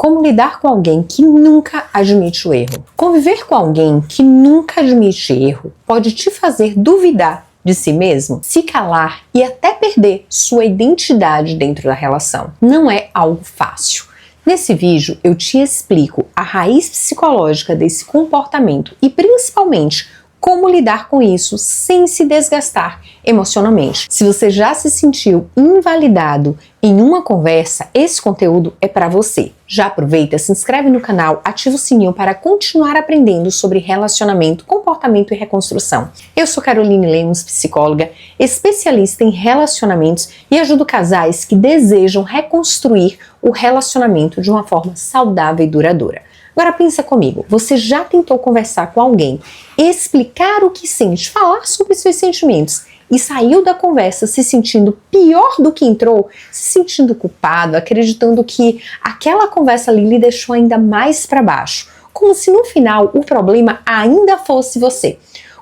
Como lidar com alguém que nunca admite o erro? Conviver com alguém que nunca admite erro pode te fazer duvidar de si mesmo, se calar e até perder sua identidade dentro da relação. Não é algo fácil. Nesse vídeo eu te explico a raiz psicológica desse comportamento e principalmente como lidar com isso sem se desgastar emocionalmente. Se você já se sentiu invalidado em uma conversa, esse conteúdo é para você. Já aproveita, se inscreve no canal, ativa o sininho para continuar aprendendo sobre relacionamento, comportamento e reconstrução. Eu sou Caroline Lemos, psicóloga, especialista em relacionamentos e ajudo casais que desejam reconstruir o relacionamento de uma forma saudável e duradoura. Agora pensa comigo, você já tentou conversar com alguém, explicar o que sente, falar sobre seus sentimentos e saiu da conversa se sentindo pior do que entrou, se sentindo culpado, acreditando que aquela conversa ali lhe deixou ainda mais para baixo, como se no final o problema ainda fosse você,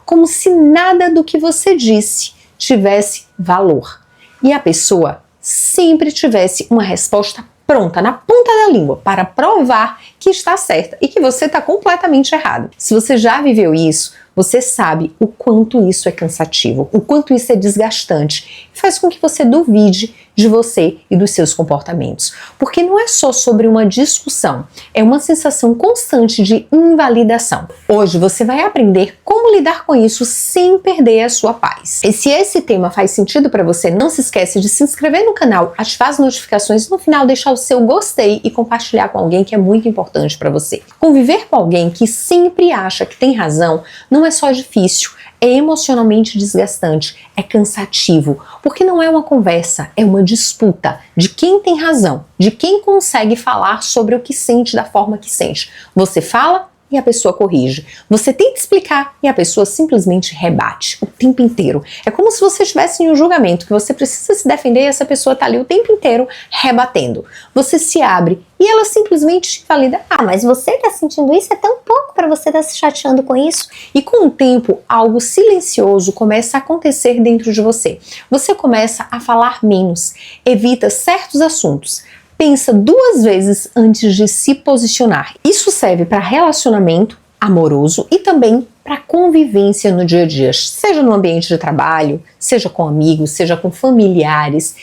como se nada do que você disse tivesse valor e a pessoa sempre tivesse uma resposta pronta, na ponta da língua, para provar que está certa e que você está completamente errado. Se você já viveu isso, você sabe o quanto isso é cansativo, o quanto isso é desgastante e faz com que você duvide de você e dos seus comportamentos. Porque não é só sobre uma discussão, é uma sensação constante de invalidação. Hoje você vai aprender como lidar com isso sem perder a sua paz. E se esse tema faz sentido para você, não se esquece de se inscrever no canal, ativar as notificações e no final deixar o seu gostei e compartilhar com alguém que é muito importante para você. Conviver com alguém que sempre acha que tem razão não é só difícil, é emocionalmente desgastante, é cansativo, porque não é uma conversa, é uma disputa de quem tem razão, de quem consegue falar sobre o que sente da forma que sente. Você fala e a pessoa corrige. Você tenta explicar e a pessoa simplesmente rebate o tempo inteiro. É como se você estivesse em um julgamento que você precisa se defender e essa pessoa está ali o tempo inteiro rebatendo. Você se abre e ela simplesmente te valida. Ah, mas você está sentindo isso? É tão pouco para você estar se chateando com isso? E com o tempo, algo silencioso começa a acontecer dentro de você. Você começa a falar menos, evita certos assuntos. Pensa duas vezes antes de se posicionar. Isso serve para relacionamento amoroso e também para convivência no dia a dia, seja no ambiente de trabalho, seja com amigos, seja com familiares.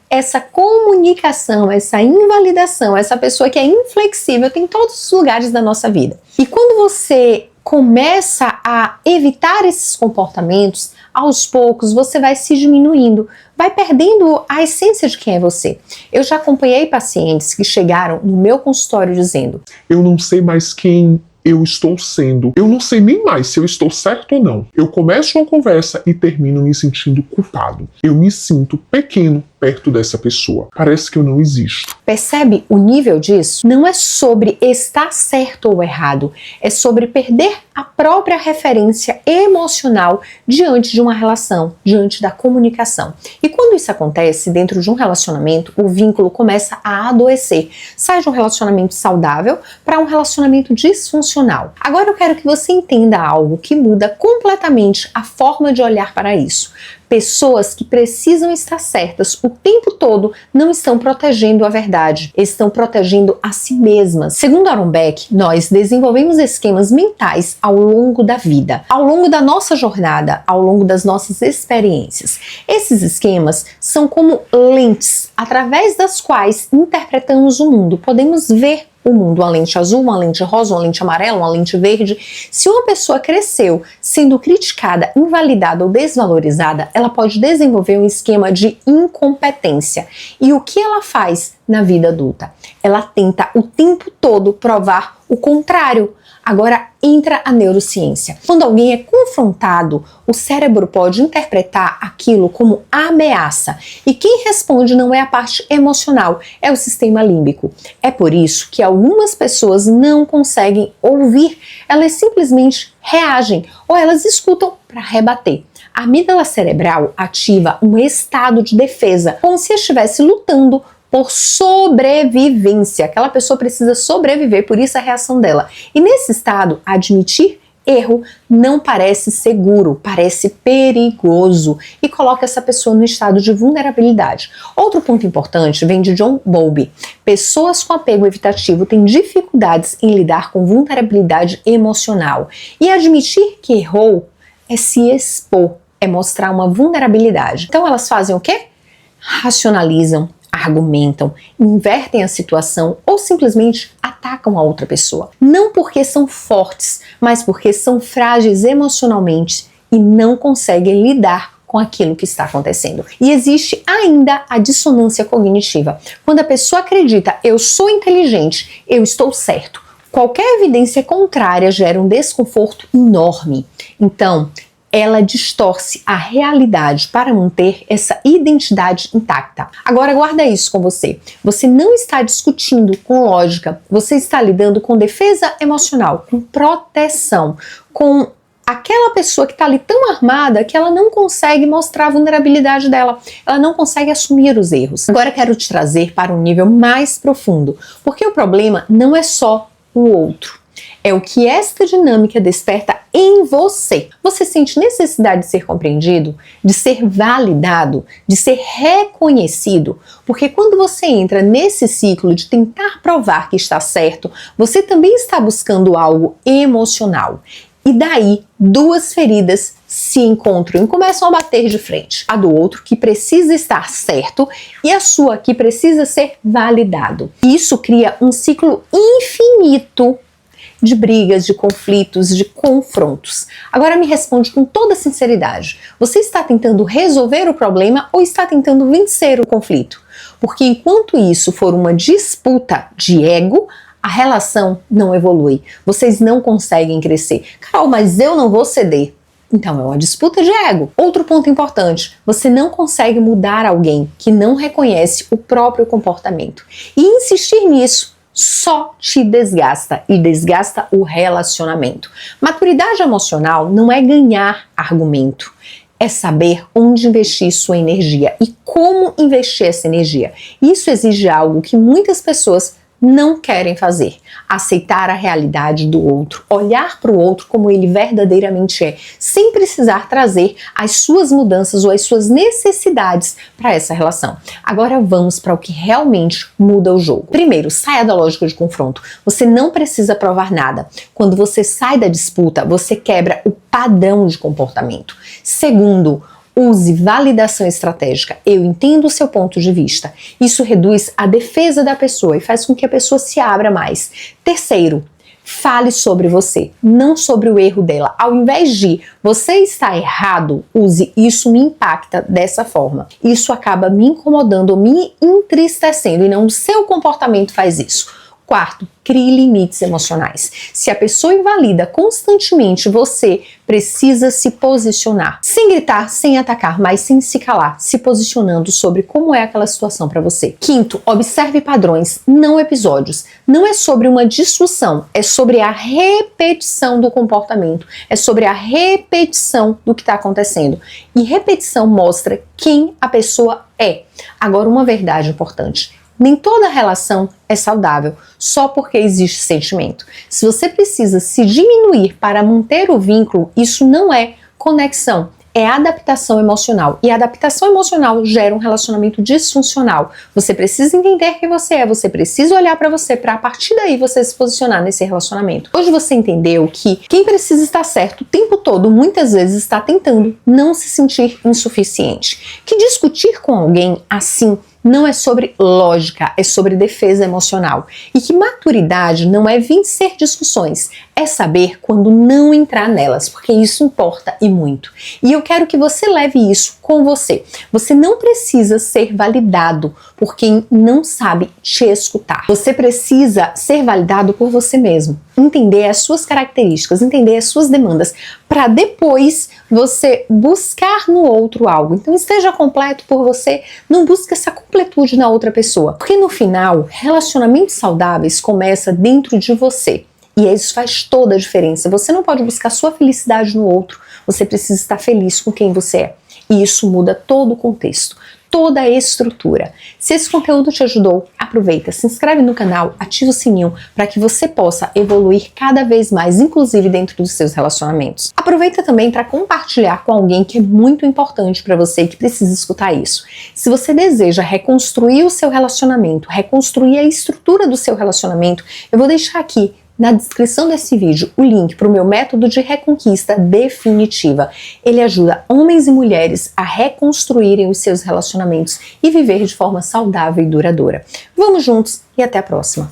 Essa comunicação, essa invalidação, essa pessoa que é inflexível tem em todos os lugares da nossa vida. E quando você começa a evitar esses comportamentos, aos poucos você vai se diminuindo, vai perdendo a essência de quem é você. Eu já acompanhei pacientes que chegaram no meu consultório dizendo: eu não sei mais quem eu estou sendo. Eu não sei nem mais se eu estou certo ou não. Eu começo uma conversa e termino me sentindo culpado. Eu me sinto pequeno perto dessa pessoa. Parece que eu não existo. Percebe o nível disso? Não é sobre estar certo ou errado, é sobre perder a própria referência emocional diante de uma relação, diante da comunicação. E quando isso acontece dentro de um relacionamento, o vínculo começa a adoecer. Sai de um relacionamento saudável para um relacionamento disfuncional. Agora eu quero que você entenda algo que muda completamente a forma de olhar para isso. Pessoas que precisam estar certas o tempo todo não estão protegendo a verdade, estão protegendo a si mesmas. Segundo Aaron Beck, nós desenvolvemos esquemas mentais ao longo da vida, ao longo da nossa jornada, ao longo das nossas experiências. Esses esquemas são como lentes através das quais interpretamos o mundo. Podemos ver o mundo, uma lente azul, uma lente rosa, uma lente amarela, uma lente verde. Se uma pessoa cresceu sendo criticada, invalidada ou desvalorizada, ela pode desenvolver um esquema de incompetência. E o que ela faz na vida adulta? Ela tenta o tempo todo provar o contrário. Agora entra a neurociência. Quando alguém é confrontado, o cérebro pode interpretar aquilo como ameaça. E quem responde não é a parte emocional, é o sistema límbico. É por isso que algumas pessoas não conseguem ouvir, elas simplesmente reagem ou elas escutam para rebater. A amígdala cerebral ativa um estado de defesa, como se estivesse lutando por sobrevivência. Aquela pessoa precisa sobreviver, por isso a reação dela. E nesse estado, admitir erro não parece seguro, parece perigoso e coloca essa pessoa no estado de vulnerabilidade. Outro ponto importante vem de John Bowlby. Pessoas com apego evitativo têm dificuldades em lidar com vulnerabilidade emocional. E admitir que errou é se expor, é mostrar uma vulnerabilidade. Então elas fazem o quê? Racionalizam, argumentam, invertem a situação ou simplesmente atacam a outra pessoa. Não porque são fortes, mas porque são frágeis emocionalmente e não conseguem lidar com aquilo que está acontecendo. E existe ainda a dissonância cognitiva. Quando a pessoa acredita, eu sou inteligente, eu estou certo, qualquer evidência contrária gera um desconforto enorme. Então, ela distorce a realidade para manter essa identidade intacta. Agora guarda isso com você. Você não está discutindo com lógica, você está lidando com defesa emocional, com proteção, com aquela pessoa que está ali tão armada que ela não consegue mostrar a vulnerabilidade dela, ela não consegue assumir os erros. Agora quero te trazer para um nível mais profundo, porque o problema não é só o outro. É o que esta dinâmica desperta em você. Você sente necessidade de ser compreendido, de ser validado, de ser reconhecido, porque quando você entra nesse ciclo de tentar provar que está certo, você também está buscando algo emocional. E daí, duas feridas se encontram e começam a bater de frente. A do outro que precisa estar certo e a sua que precisa ser validado. Isso cria um ciclo infinito de brigas, de conflitos, de confrontos. Agora me responde com toda sinceridade. Você está tentando resolver o problema ou está tentando vencer o conflito? Porque enquanto isso for uma disputa de ego, a relação não evolui. Vocês não conseguem crescer. Carol, mas eu não vou ceder. Então é uma disputa de ego. Outro ponto importante, você não consegue mudar alguém que não reconhece o próprio comportamento. E insistir nisso só te desgasta e desgasta o relacionamento. Maturidade emocional não é ganhar argumento, é saber onde investir sua energia e como investir essa energia. Isso exige algo que muitas pessoas não querem fazer. Aceitar a realidade do outro, olhar para o outro como ele verdadeiramente é, sem precisar trazer as suas mudanças ou as suas necessidades para essa relação. Agora vamos para o que realmente muda o jogo. Primeiro, saia da lógica de confronto. Você não precisa provar nada. Quando você sai da disputa, você quebra o padrão de comportamento. Segundo, use validação estratégica. Eu entendo o seu ponto de vista. Isso reduz a defesa da pessoa e faz com que a pessoa se abra mais. Terceiro, fale sobre você, não sobre o erro dela. Ao invés de você está errado, use isso me impacta dessa forma. Isso acaba me incomodando, me entristecendo e não o seu comportamento faz isso. Quarto, crie limites emocionais. Se a pessoa invalida constantemente, você precisa se posicionar. Sem gritar, sem atacar, mas sem se calar, se posicionando sobre como é aquela situação para você. Quinto, observe padrões, não episódios. Não é sobre uma discussão, é sobre a repetição do comportamento, é sobre a repetição do que está acontecendo. E repetição mostra quem a pessoa é. Agora, uma verdade importante. Nem toda relação é saudável só porque existe sentimento. Se você precisa se diminuir para manter o vínculo, isso não é conexão, é adaptação emocional. E a adaptação emocional gera um relacionamento disfuncional. Você precisa entender quem você é, você precisa olhar para você para a partir daí você se posicionar nesse relacionamento. Hoje você entendeu que quem precisa estar certo o tempo todo, muitas vezes está tentando não se sentir insuficiente. Que discutir com alguém assim não é sobre lógica, é sobre defesa emocional. E que maturidade não é vencer discussões, é saber quando não entrar nelas, porque isso importa e muito. E eu quero que você leve isso com você. Você não precisa ser validado por quem não sabe te escutar. Você precisa ser validado por você mesmo. Entender as suas características, entender as suas demandas, para depois você buscar no outro algo. Então esteja completo por você, não busque essa completude na outra pessoa. Porque no final, relacionamentos saudáveis começam dentro de você. E isso faz toda a diferença. Você não pode buscar sua felicidade no outro, você precisa estar feliz com quem você é. E isso muda todo o contexto. toda a estrutura. Se esse conteúdo te ajudou, aproveita, se inscreve no canal, ativa o sininho para que você possa evoluir cada vez mais, inclusive dentro dos seus relacionamentos. Aproveita também para compartilhar com alguém que é muito importante para você e que precisa escutar isso. Se você deseja reconstruir o seu relacionamento, reconstruir a estrutura do seu relacionamento, eu vou deixar aqui na descrição desse vídeo o link para o meu método de reconquista definitiva. Ele ajuda homens e mulheres a reconstruírem os seus relacionamentos e viver de forma saudável e duradoura. Vamos juntos e até a próxima!